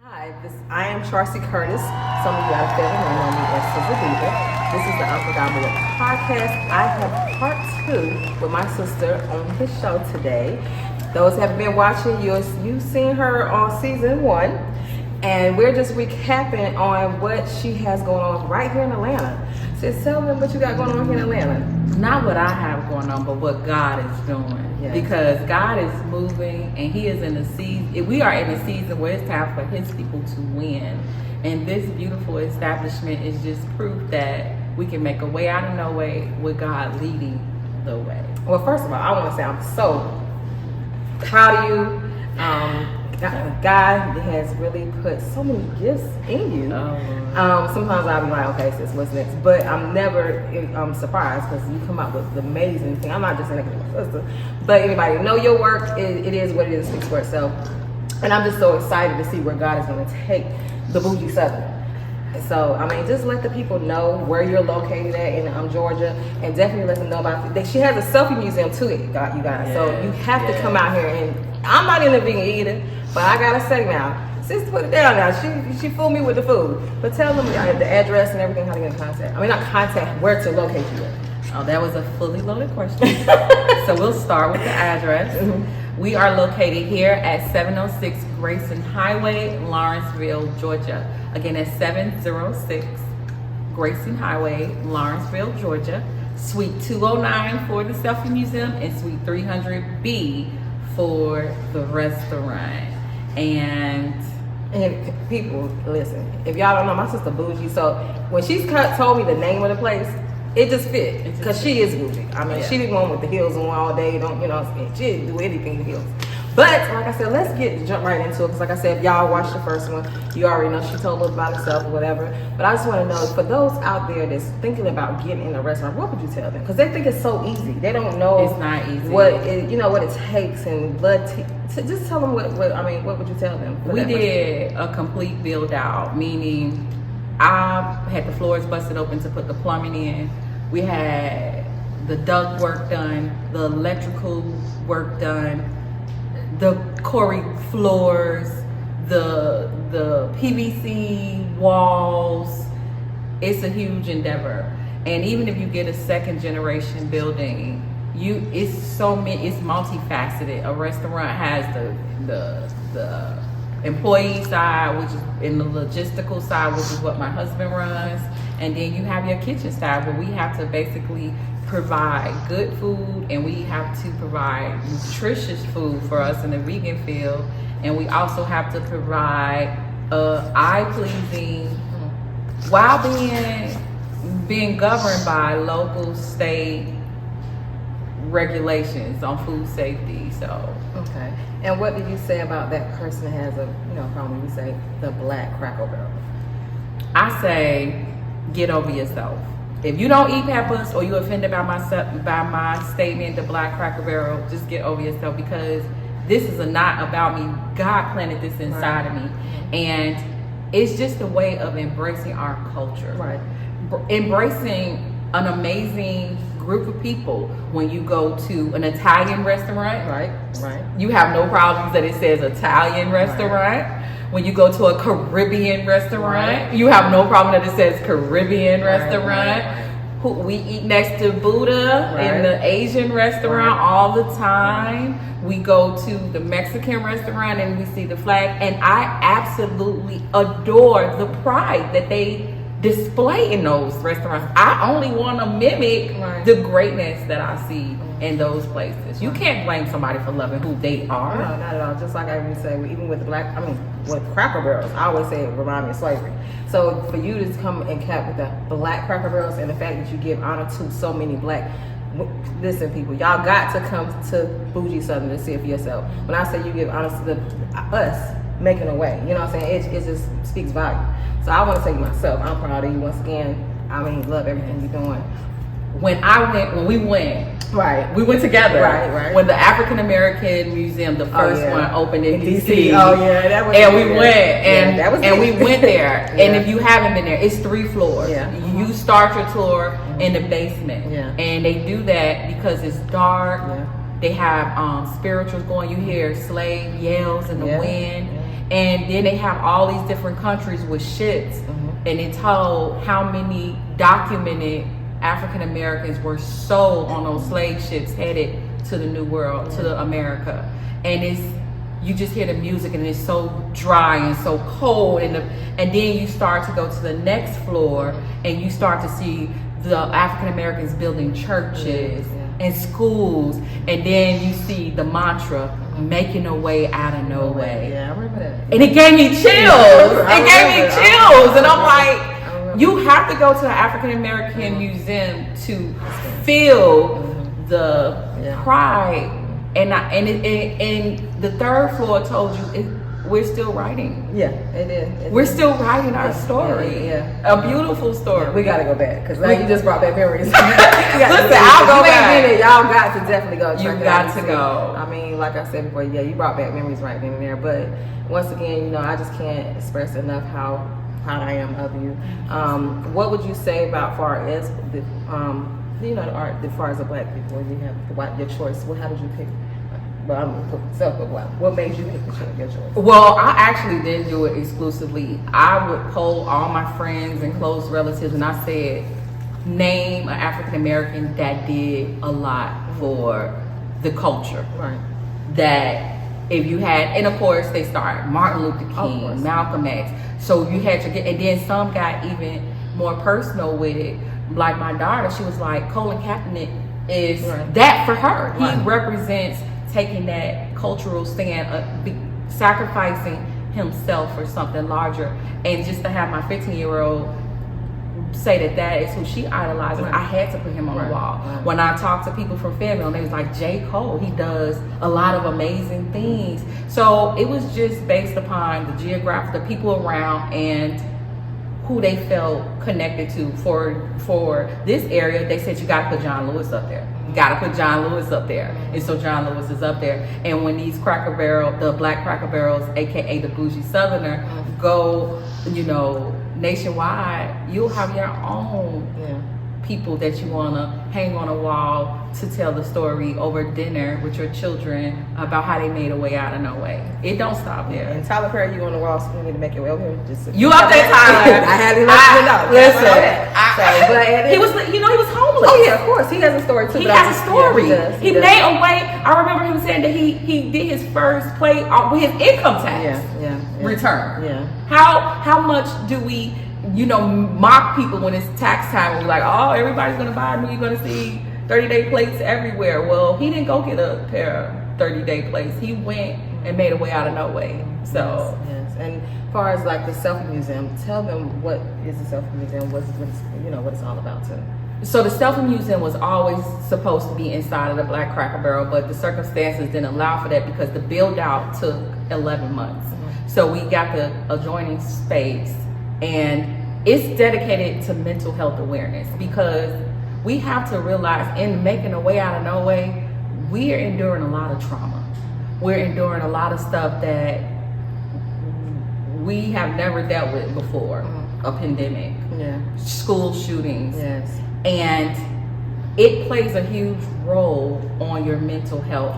Hi, I am Charcy Curtis. Some of you out of family may know me as Sister Diva. This is the IM4GOD Movement podcast. I have part 2 with my sister on the show today. Those who have been watching, you've seen her on season 1. And we're just recapping on what she has going on right here in Atlanta. So tell them what you got going on here in Atlanta. Not what I have going on, but what God is doing. Yes. Because God is moving, and He is in a season. We are in a season where it's time for His people to win. And this beautiful establishment is just proof that we can make a way out of no way with God leading the way. Well, first of all, I want to say I'm so proud of you. God has really put so many gifts in you. Sometimes I'll be like, okay, sis, what's next? But I'm never surprised because you come up with amazing things. I'm not just saying that because my sister, but anybody know your work. It is what it is. It speaks for itself. And I'm just so excited to see where God is going to take the Boujee Southern. So, I mean, just let the people know where you're located at in Georgia, and definitely let them know about it. She has a selfie museum too, you guys. Yeah, so you have to come out here. And I'm not in the vegan either, but I gotta say now, sis, put it down now. She fooled me with the food. But tell them the address and everything, how to get in contact. I mean, not contact, where to locate you at. Oh, that was a fully loaded question. So we'll start with the address. We are located here at 706 Grayson Highway, Lawrenceville, Georgia. Again, that's 706 Grayson Highway, Lawrenceville, Georgia. Suite 209 for the Selfie Museum and Suite 300B for the restaurant. And people, listen, if y'all don't know, my sister Boujee, so when she told me the name of the place, it just fit, because she is Boujee. I mean, she didn't go with the heels on all day, she didn't do anything with heels. But like I said, let's jump right into it, because like I said, if y'all watched the first one, you already know she told us about herself or whatever. But I just want to know, for those out there that's thinking about getting in a restaurant, what would you tell them? Because they think it's so easy. They don't know it's not easy. what it takes, and just tell them what would you tell them? We did a complete build out, meaning I had the floors busted open to put the plumbing in. We had the duct work done, the electrical work done, the Corey floors, the PVC walls. It's a huge endeavor. And even if you get a second generation building, it's multifaceted. A restaurant has the employee side, which is in the logistical side, which is what my husband runs, and then you have your kitchen side, where we have to basically provide good food, and we have to provide nutritious food for us in the vegan field, and we also have to provide eye-pleasing while being governed by local, state regulations on food safety. So okay. And what did you say about that person that has a problem? You say the black Cracker Barrel. I say, get over yourself. If you don't eat peppers, or you're offended by my statement, the black Cracker Barrel, just get over yourself, because this is not about me. God planted this inside of me, and it's just a way of embracing our culture, right? Embracing an amazing group of people. When you go to an Italian restaurant, right, you have no problems that it says Italian restaurant. Right. When you go to a Caribbean restaurant, you have no problem that it says Caribbean restaurant. Right. We eat next to Buddha in the Asian restaurant all the time. We go to the Mexican restaurant and we see the flag, and I absolutely adore the pride that they display in those restaurants. I only want to mimic the greatness that I see in those places. You can't blame somebody for loving who they are. No, not at all. Just like I even say, even with with Cracker Barrels, I always say it remind me of slavery. So for you to come and cap with the black Cracker Barrels, and the fact that you give honor to so many black, listen people, y'all got to come to Boujee Southern to see it for yourself. When I say you give honor to us making a way, you know what I'm saying? It just speaks volume. So I want to say myself, I'm proud of you once again. I mean, love everything you're doing. When we went, right, we went together. Right. When the African American Museum, the first one, opened in DC. Oh yeah, that was. And we went, and we went there. Yeah. And if you haven't been there, it's 3 floors. Yeah. You start your tour in the basement. Yeah. And they do that because it's dark. Yeah. They have spirituals going. You hear slave yells in the wind. Yeah. And then they have all these different countries with ships, and it told how many documented African Americans were sold on those slave ships headed to the New World, to America. And you just hear the music, and it's so dry and so cold, and then you start to go to the next floor, and you start to see the African Americans building churches and schools, and then you see the mantra, making a way out of no way. Yeah, I remember that. And it gave me chills. And I'm like, you have to go to an African American museum to feel the pride. And the third floor told you we're still writing. Yeah, it is. We're still writing our story. A beautiful story. We gotta go back because now you just brought back memories. Listen, I'll go back. Y'all got to definitely go. You got to go. I mean, like I said before, you brought back memories right then and there. But once again, I just can't express enough how proud I am of you. What would you say about far as the the art, as far as the black people? You have your choice. How did you pick? Well, I'm gonna put myself, but what made you pick your choice? Well, I actually didn't do it exclusively. I would poll all my friends and close relatives, and I said, name an African American that did a lot for the culture. Right. That if you had, and of course they started Martin Luther King, Malcolm X. So you had to get, and then some got even more personal with it. Like my daughter, she was like, Colin Kaepernick is that for her. He represents taking that cultural stand, sacrificing himself for something larger. And just to have my 15-year-old say that is who she idolizes, I had to put him on the wall. When I talked to people from Fayetteville, they was like, J. Cole, he does a lot of amazing things. So it was just based upon the geographic, the people around, and who they felt connected to. For this area, they said you gotta put John Lewis up there. You gotta put John Lewis up there. And so John Lewis is up there. And when these the black Cracker Barrels, aka the Boujee Southerner, go, nationwide, you'll have your own people that you wanna hang on a wall to tell the story over dinner with your children about how they made a way out of no way. It don't stop there. And Tyler Perry, you on the wall, so you need to make your way over here. You up there, Tyler? I had to let you know. Listen, he was homeless. Oh yeah, of course, he has a story too. He has a story. Yeah, he made a way. I remember him saying that he did his first play with his income tax return. Yeah. How much do we mock people when it's tax time and we're like, oh, everybody's gonna buy me, you're gonna see 30-day plates everywhere. Well, he didn't go get a pair of 30-day plates. He went and made a way out of no way. So yes. And as far as like the selfie museum, tell them what is the selfie museum, what it's all about too. So the selfie museum was always supposed to be inside of the Black Cracker Barrel, but the circumstances didn't allow for that because the build out took 11 months. So we got the adjoining space, and it's dedicated to mental health awareness, because we have to realize in making a way out of no way, we are enduring a lot of trauma. We're enduring a lot of stuff that we have never dealt with before. A pandemic, school shootings, and it plays a huge role on your mental health.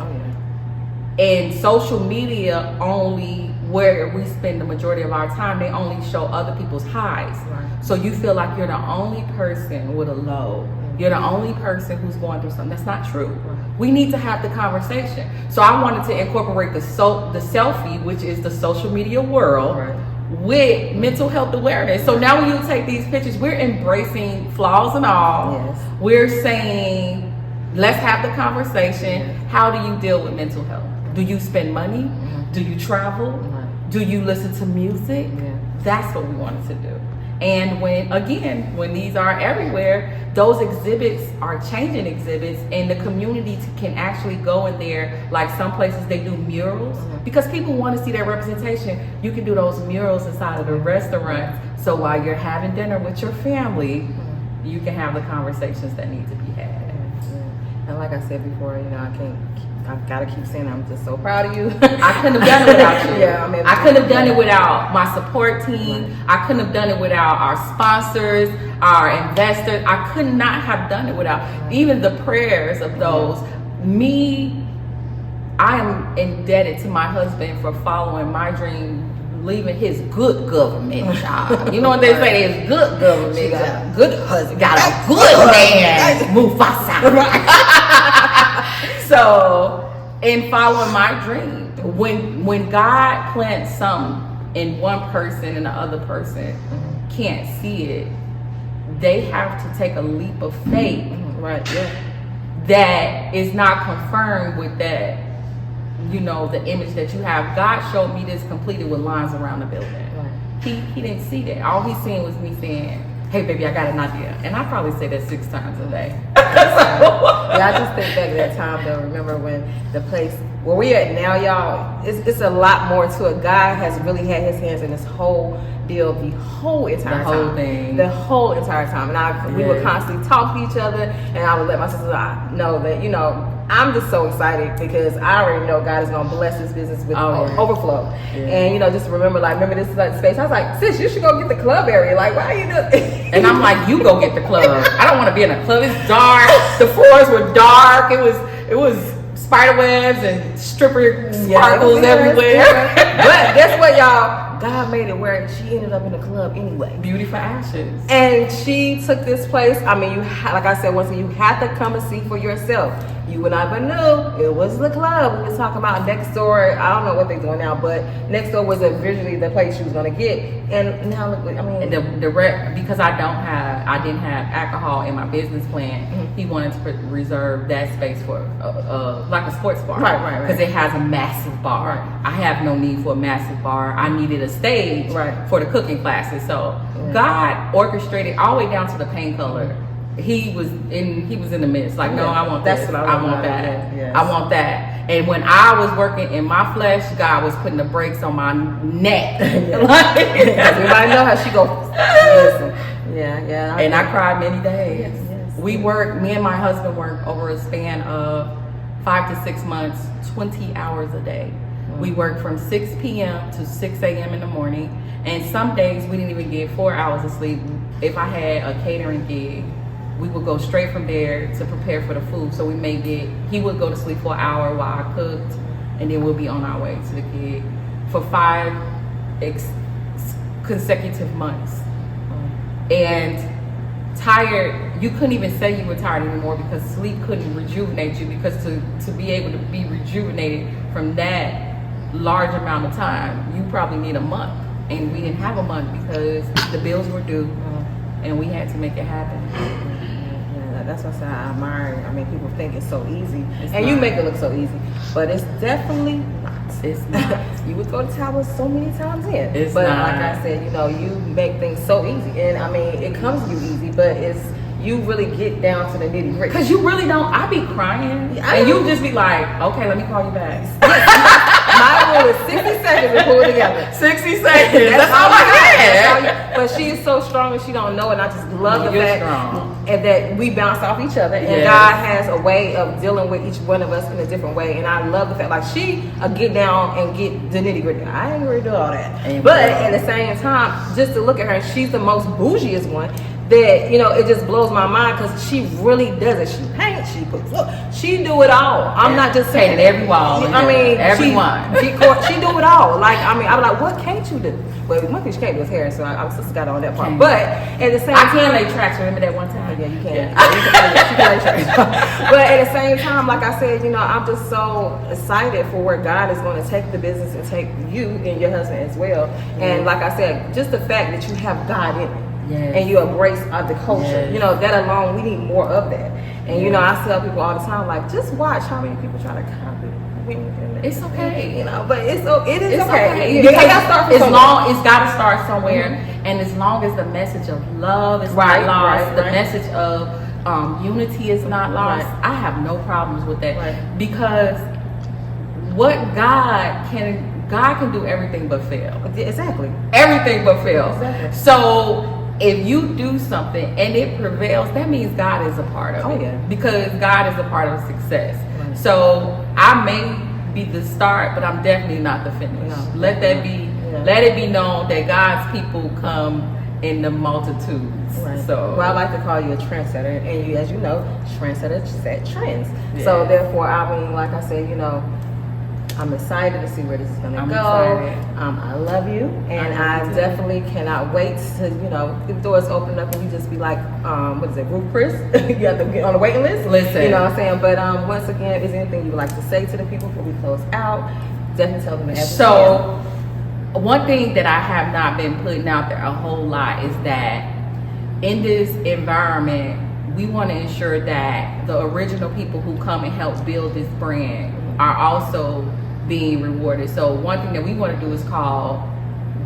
And social media only, where we spend the majority of our time, they only show other people's highs. So you feel like you're the only person with a low. You're the only person who's going through something. That's not true. We need to have the conversation. So I wanted to incorporate the selfie, which is the social media world, with mental health awareness. So now when you take these pictures, we're embracing flaws and all. We're saying, let's have the conversation. How do you deal with mental health? Do you spend money? Do you travel? Do you listen to music? That's what we wanted to do. And when these are everywhere, those exhibits are changing exhibits, and the community can actually go in there. Like some places they do murals because people want to see their representation. You can do those murals inside of the restaurants. So while you're having dinner with your family, you can have the conversations that need to be had. And like I said before, I've got to keep saying I'm just so proud of you. I couldn't have done it without you. I couldn't have done it without my support team. I couldn't have done it without our sponsors, our investors. I could not have done it without even the prayers of those. Me I am indebted to my husband for following my dream, leaving his good government job. You know what they say? His good government. She got a good husband. Got a good man, Mufasa. So, in following my dream, when God plants something in one person and the other person can't see it, they have to take a leap of faith. Right. Yeah. That is not confirmed with that, you know, the image that you have. God showed me this completed with lines around the building. Right. He didn't see that. All he seen was me saying, hey baby, I got an idea. And I probably say that 6 times a day. Yeah, I just think back to that time though. Remember when the place where we at now, y'all, it's a lot more to it. God has really had his hands in this whole deal the whole entire time. The whole entire time. And we would constantly talk to each other, and I would let my sister know that, you know, I'm just so excited because I already know God is gonna bless this business with overflow. And you know, just remember this like space. I was like, sis, you should go get the club area. Like, why are you doing? And I'm like, you go get the club. I don't want to be in a club. It's dark. The floors were dark. It was spider webs and stripper sparkles everywhere. But guess what, y'all? God made it where she ended up in the club anyway. Beauty for ashes. And she took this place. I mean, like I said, once again, you have to come and see for yourself. You and I knew it was the club. We was talking about next door. I don't know what they're doing now, but next door was originally the place she was going to get. And now look, I mean, because I didn't have alcohol in my business plan. He wanted to reserve that space for like a sports bar, right? Because it has a massive bar. Right. I have no need for a massive bar. I needed a stage for the cooking classes. So God orchestrated all the way down to the paint color. He was in the midst. Like, no, I want that's this. What I want that. Yes. I want that. And when I was working in my flesh, God was putting the brakes on my neck. Everybody know how she go. Listen. Yeah. And I cried many days. Yes. Me and my husband worked over a span of 5 to 6 months, 20 hours a day. We worked from 6 p.m. to 6 a.m. in the morning. And some days we didn't even get 4 hours of sleep. If I had a catering gig, we would go straight from there to prepare for the food. So he would go to sleep for an hour while I cooked, and then we'll be on our way to the gig for 5 consecutive months. And tired, you couldn't even say you were tired anymore because sleep couldn't rejuvenate you, because to be able to be rejuvenated from that large amount of time, you probably need a month. And we didn't have a month because the bills were due, and we had to make it happen. That's what I said. I admire. I mean, people think it's so easy, you make it look so easy, but it's definitely not. It's not. You would throw the towel so many times in. It's but not. Like I said, you know, you make things so easy, and I mean, it comes to you easy, but you really get down to the nitty gritty. Cause you really don't. I be crying, and you just be like, "Okay, let me call you back." My rule is 60 seconds to pull it together. 60 seconds. That's all I had. But she is so strong, and she don't know it. And I just love the fact and that we bounce off each other, and God has a way of dealing with each one of us in a different way. And I love the fact, like, she get down and get the nitty gritty. I ain't ready to do all that. Amen. But at the same time, just to look at her, she's the most bougiest one. That, you know, it just blows my mind because she really does it. She paints, she puts, look, she do it all. I'm not just saying every wall. I mean, everyone. She do it all. Like, I mean, I'm like, what can't you do? Well, one thing she can't do is hair, so I just got on that part. But at the same time, I can lay tracks. Remember that one time? Yeah, you can. Yeah. She can lay tracks. But at the same time, like I said, you know, I'm just so excited for where God is going to take the business and take you and your husband as well. And like I said, just the fact that you have God in it. Yes. And you embrace the culture. Yes. You know, that alone, we need more of that. And you know, I tell people all the time, like, just watch how many people try to copy. It's okay, you know, but it is okay. It's got to start somewhere. And as long as the message of love is not lost, the message of unity is not lost, I have no problems with that. Because what God can do everything but fail. Exactly. Everything but fail. Exactly. So if you do something and it prevails, that means God is a part of it. Yeah. Because God is a part of success. Right. So I may be the start, but I'm definitely not the finish. No. Let it be known that God's people come in the multitudes. Right. So, well, I like to call you a trendsetter, and you, as you know, trendsetters set trends. Yeah. So therefore, I mean, like I said, you know, I'm excited to see where this is going to I'm go. excited. I love you, and I definitely cannot wait to, the doors open up and you just be like, what is it, Group Chris? You have to get on the waiting list. Listen. You know what I'm saying? But once again, is there anything you would like to say to the people before we close out? Definitely tell them. So, one thing that I have not been putting out there a whole lot is that in this environment, we want to ensure that the original people who come and help build this brand are also being rewarded. So one thing that we want to do is called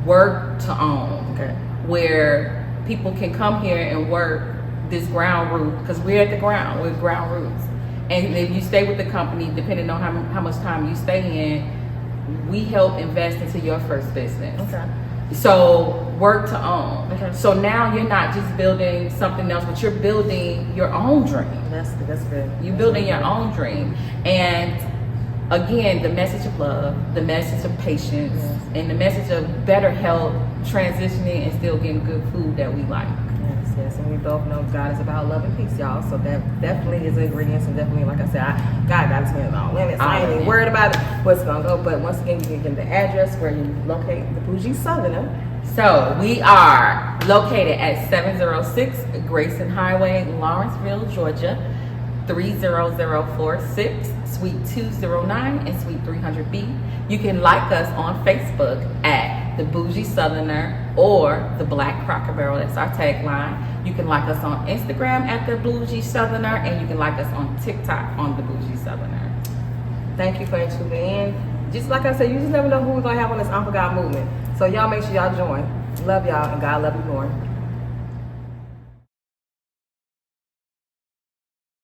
work to own, where people can come here and work this ground root, because we're at the ground, we're ground roots. And if you stay with the company, depending on how much time you stay in, we help invest into your first business. So work to own. So now you're not just building something else, but you're building your own dream. That's good. You're building your own dream. And again, the message of love, the message of patience, and the message of better health, transitioning and still getting good food that we like. Yes, and we both know God is about love and peace, y'all. So that definitely is ingredients, and definitely, like I said, God got his hands on limits. I ain't even worried about it, what's gonna go. But once again, you can give the address where you locate the Boujee Southerner. So we are located at 706 Grayson Highway, Lawrenceville, Georgia, 30046, Suite 209 and Suite 300B. You can like us on Facebook at the Boujee Southerner or the Black Cracker Barrel. That's our tagline. You can like us on Instagram at the Boujee Southerner, and you can like us on TikTok on the Boujee Southerner. Thank you for tuning in. Just like I said, you just never know who we're gonna have on this IM4GOD movement. So y'all make sure y'all join. Love y'all, and God love you more.